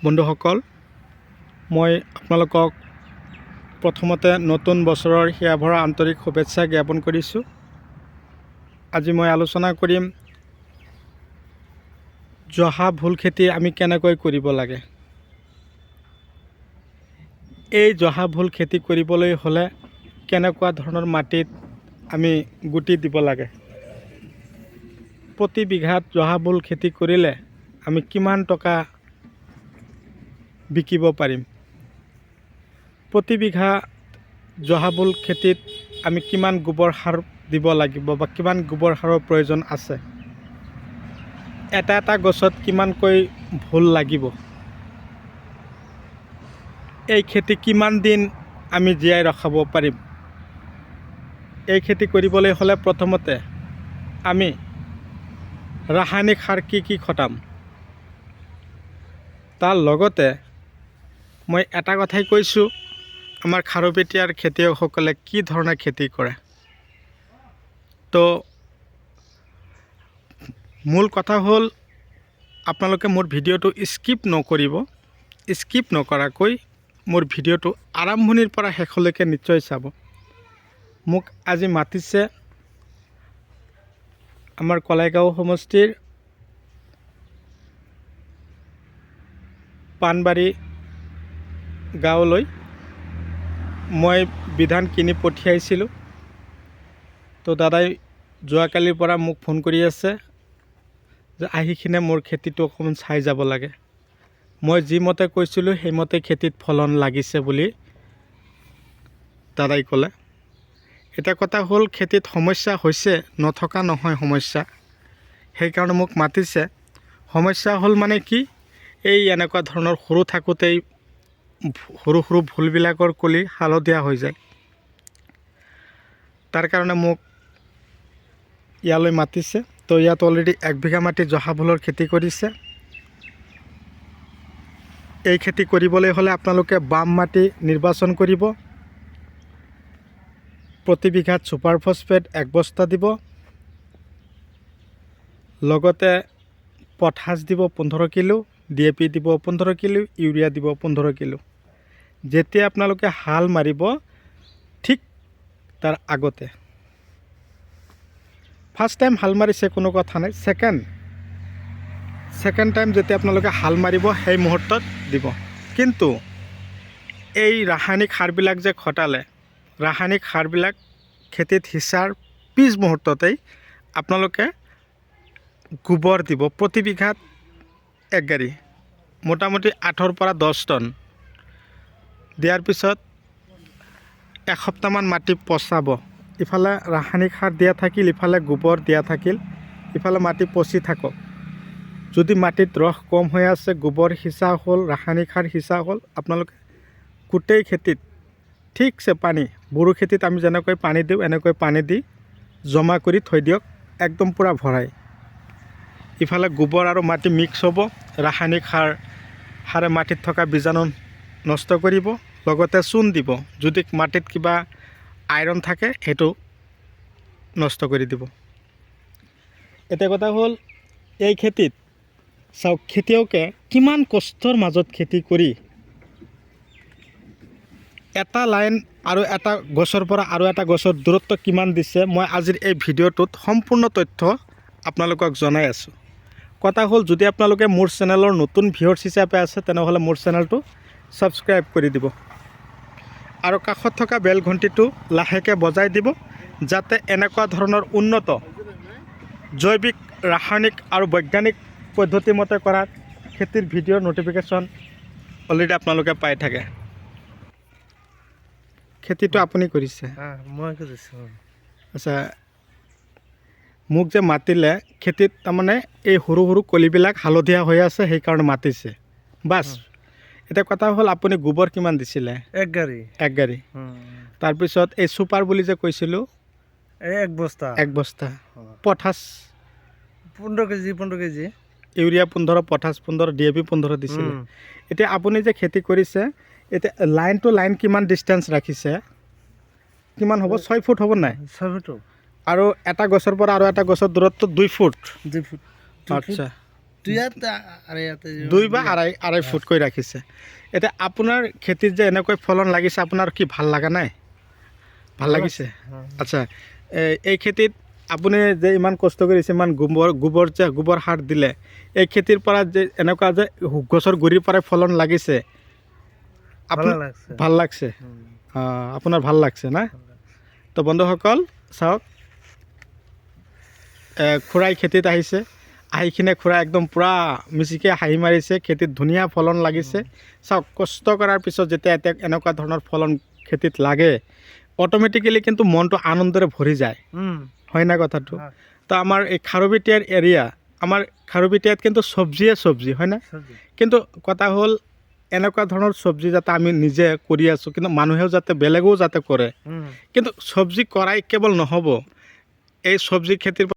বন্ধুসকল, মই আপোনালোকক প্ৰথমতে নতুন বছৰৰ হিয়াভৰা আন্তৰিক শুভেচ্ছা জ্ঞাপন কৰিছোঁ। আজি মই আলোচনা কৰিম জহা ভোল খেতি আমি কেনেকৈ কৰিব লাগে। এই জহা ভোল খেতি কৰিবলৈ হ'লে কেনেকুৱা ধৰণৰ মাটিত আমি গুটি দিব লাগে, প্ৰতি বিঘাত জহা ভোল খেতি কৰিলে আমি কিমান টকা বিকিব পাৰিম, প্ৰতি বিঘা জহা ভোল খেতিত আমি কিমান গোবৰ সাৰ দিব লাগিব বা কিমান গোবৰ সাৰৰ প্ৰয়োজন আছে, এটা এটা গছত কিমানকৈ ভোল লাগিব, এই খেতি কিমান দিন আমি জীয়াই ৰখাব পাৰিম। এই খেতি কৰিবলৈ হ'লে প্ৰথমতে আমি ৰাসায়নিক সাৰ কি খটাম, তাৰ লগতে মই এটা কথাই কৈছোঁ, আমাৰ খাৰুপেটীয়াৰ খেতিয়কসকলে কি ধৰণে খেতি কৰে। তো মূল কথা হ'ল, আপোনালোকে মোৰ ভিডিঅ'টো স্কিপ নকৰিব, স্কিপ নকৰাকৈ মোৰ ভিডিঅ'টো আৰম্ভণিৰ পৰা শেষলৈকে নিশ্চয় চাব। মোক আজি মাতিছে আমাৰ কলাইগাঁও সমষ্টিৰ পাণবাৰী গাঁৱলৈ। মই বিধান কিনি পঠিয়াইছিলোঁ, তো দাদাই যোৱাকালিৰ পৰা মোক ফোন কৰি আছে যে আহি কিনে মোৰ খেতিটো অকণমান চাই যাব লাগে। মই যিমতে কৈছিলোঁ সেইমতে খেতিত ফলন লাগিছে বুলি দাদাই ক'লে। এটা কথা হ'ল, খেতিত সমস্যা হৈছে, নথকা নহয় সমস্যা, সেইকাৰণে মোক মাতিছে। সমস্যা হ'ল মানে কি, এই এনেকুৱা ধৰণৰ সৰু থাকোঁতেই সৰু সৰু ভোলবিলাকৰ কলি হালধীয়া হৈ যায়, তাৰ কাৰণে মোক ইয়ালৈ মাতিছে। তো ইয়াত অলৰেডি 1 বিঘা মাটি জহা ভোলৰ খেতি কৰিছে। এই খেতি কৰিবলৈ হ'লে আপোনালোকে বাম মাটি নিৰ্বাচন কৰিব। প্ৰতি বিঘাত ছুপাৰ ফছফেট 1 বস্তা দিব, লগতে পটাছ দিব 15 কিলো, DAP দিব 15 কিলো, ইউৰিয়া দিব 15 কিলো। যেতিয়া আপোনালোকে হাল মাৰিব ঠিক তাৰ আগতে, ফাৰ্ষ্ট টাইম হাল মাৰিছে কোনো কথা নাই, ছেকেণ্ড টাইম যেতিয়া আপোনালোকে হাল মাৰিব সেই মুহূৰ্তত দিব। কিন্তু এই ৰাসায়নিক সাৰবিলাক যে খটালে, ৰাসায়নিক সাৰবিলাক খেতিত সিঁচাৰ পিছ মুহূৰ্ততেই আপোনালোকে গোবৰ দিব। প্ৰতি বিঘাত 1 গাড়ী, মোটামুটি 8ৰ পৰা 10 টন দিয়াৰ পিছত এসপ্তাহমান মাটি পচাব। ইফালে ৰাসায়নিক সাৰ দিয়া থাকিল, ইফালে গোবৰ দিয়া থাকিল, ইফালে মাটি পচি থাকক। যদি মাটিত ৰস কম হৈ আছে, গোবৰ সিঁচা হ'ল, ৰাসায়নিক সাৰ সিঁচা হ'ল, আপোনালোকে গোটেই খেতিত ঠিকছে পানী, বড়ো খেতিত আমি যেনেকৈ পানী দিওঁ এনেকৈ পানী দি জমা কৰি থৈ দিয়ক, একদম পূৰা ভৰাই। ইফালে গোবৰ আৰু মাটি মিক্স হ'ব, ৰাসায়নিক সাৰে মাটিত থকা বীজাণু নষ্ট কৰিব, লগতে চূণ দিব। যদি মাটিত কিবা আইৰণ থাকে সেইটো নষ্ট কৰি দিব। এতিয়া কথা হ'ল, এই খেতিত চাওক, খেতিয়কে কিমান কষ্টৰ মাজত খেতি কৰি এটা লাইন আৰু এটা গছৰ পৰা আৰু এটা গছৰ দূৰত্ব কিমান দিছে, মই আজিৰ এই ভিডিঅ'টোত সম্পূৰ্ণ তথ্য আপোনালোকক জনাই আছোঁ। কথা হ'ল, যদি আপোনালোকে মোৰ চেনেলৰ নতুন ভিউৱাৰ্ছ হিচাপে আছে, তেনেহ'লে মোৰ চেনেলটো ছাবস্ক্ৰাইব কৰি দিব আৰু কাষত থকা বেল ঘণ্টিটো লাহেকৈ বজাই দিব, যাতে এনেকুৱা ধৰণৰ উন্নত জৈৱিক, ৰাসায়নিক আৰু বৈজ্ঞানিক পদ্ধতিমতে কৰা খেতিৰ ভিডিঅ'ৰ ন'টিফিকেশ্যন অলৰেডি আপোনালোকে পাই থাকে। খেতিটো আপুনি কৰিছে? মই কৰিছোঁ। আচ্ছা, মোক যে মাতিলে খেতিত, তাৰমানে এই সৰু সৰু কলিবিলাক হালধীয়া হৈ আছে, সেইকাৰণে মাতিছে বাছ। এতিয়া কথা হ'ল, আপুনি গোবৰ কিমান দিছিলে? 1 গাড়ী। 1 গাড়ী। তাৰপিছত এই ছুপাৰ বুলি যে কৈছিলোঁ, 1 বস্তা। 1 বস্তা। Potash 15 KG. Urea 15, potash 15, DAP 15 দিছিলে। এতিয়া আপুনি যে খেতি কৰিছে, এতিয়া লাইন টু লাইন কিমান ডিষ্টেঞ্চ ৰাখিছে, কিমান হ'ব? 6 ফুট হ'ব নাই? 6 ফুট। আৰু এটা গছৰ পৰা আৰু এটা গছৰ দূৰত্ব 2 ফুট। 2 ফুট। আচ্ছা, দুই হাত আঢ়ৈ হাত 2 বা আড়াই ফুট কৰি ৰাখিছে এতিয়া আপোনাৰ খেতিত যে এনেকৈ ফলন লাগিছে আপোনাৰ কি ভাল লগা নাই ভাল লাগিছে আচ্ছা এই খেতিত আপুনি যে ইমান কষ্ট কৰিছে ইমান গোবৰ সাৰ দিলে এই খেতিৰ পৰা যে এনেকুৱা যে গছৰ গুৰিৰ পৰাই ফলন লাগিছে ভালো লাগছে ভাল লাগছে আপোনাৰ ভাল লাগছে না তো বন্ধুসকল চাওক খুৰাই খেতিত আহিছে আহি কিনে খুৰা একদম পূৰা মিচিকে হাঁহি মাৰিছে খেতিত ধুনীয়া ফলন লাগিছে চাওক কষ্ট কৰাৰ পিছত যেতিয়া এতিয়া এনেকুৱা ধৰণৰ ফলন খেতিত লাগে অট'মেটিকেলি কিন্তু মনটো আনন্দৰে ভৰি যায় হয় না কথাটো তো আমাৰ এই খাৰুপেটীয়াৰ এৰিয়া আমাৰ খাৰুপেটীয়াত কিন্তু চব্জি হয় না কিন্তু কথা হ'ল এনেকুৱা ধৰণৰ চব্জি যাতে আমি নিজে কৰি আছোঁ কিন্তু মানুহেও যাতে বেলেগেও যাতে কৰে কিন্তু চব্জি কৰাই কেৱল নহ'ব এই চব্জি খেতিৰ